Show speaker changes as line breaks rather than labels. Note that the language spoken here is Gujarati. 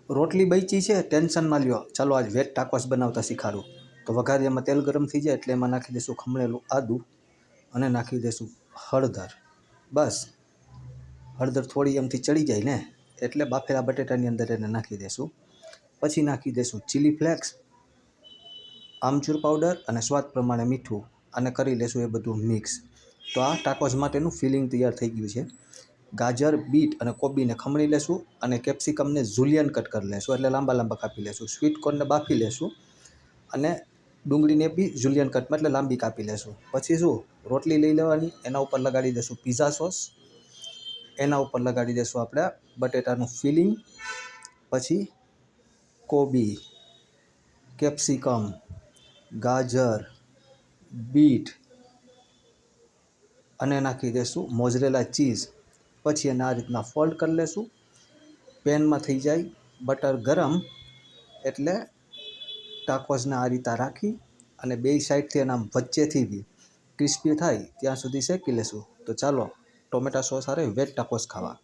રોટલી બચી છે, ટેન્શનમાં લ્યો, ચાલો આજ વેજ ટાકોસ બનાવતા શીખાડું. તો વઘારી એમાં તેલ ગરમ થઈ જાય એટલે એમાં નાખી દઈશું ખમણેલું આદું અને નાખી દઈશું હળદર. બસ હળદર થોડી એમથી ચડી જાય ને એટલે બાફેલા બટેટાની અંદર એને નાખી દઈશું. પછી નાખી દઈશું ચીલી ફ્લેક્સ, આમચૂર પાવડર અને સ્વાદ પ્રમાણે મીઠું, અને કરી લેશું એ બધું મિક્સ. તો આ ટાકોસ માટેનું ફિલિંગ તૈયાર થઈ ગયું છે. ગાજર, બીટ અને કોબીને ખમણી લેશું અને કેપ્સિકમને જુલિયન કટ કરી લેશું, એટલે લાંબા લાંબા કાપી લેશું. સ્વીટ કોર્નને બાફી લેશું અને ડુંગળીને બી જુલિયન કટમાં એટલે લાંબી કાપી લેશું. પછી શું, રોટલી લઈ લેવાની, એના ઉપર લગાડી દઈશું પીઝા સોસ, એના ઉપર લગાડી દઈશું આપણે બટેટાનું ફિલિંગ. પછી કોબી, કેપ્સિકમ, ગાજર, બીટ અને નાખી દઈશું મોઝરેલા ચીઝ. પછી એને આ રીતના ફોલ્ડ કરી લેશું. પેનમાં થઈ જાય બટર ગરમ એટલે ટાકોસને આ રીતે રાખી અને બે સાઈડથી એના વચ્ચેથી બી ક્રિસ્પી થાય ત્યાં સુધી શેકી લેશું. તો ચાલો ટોમેટા સોસ હારે વેજ ટાકોસ ખાવા.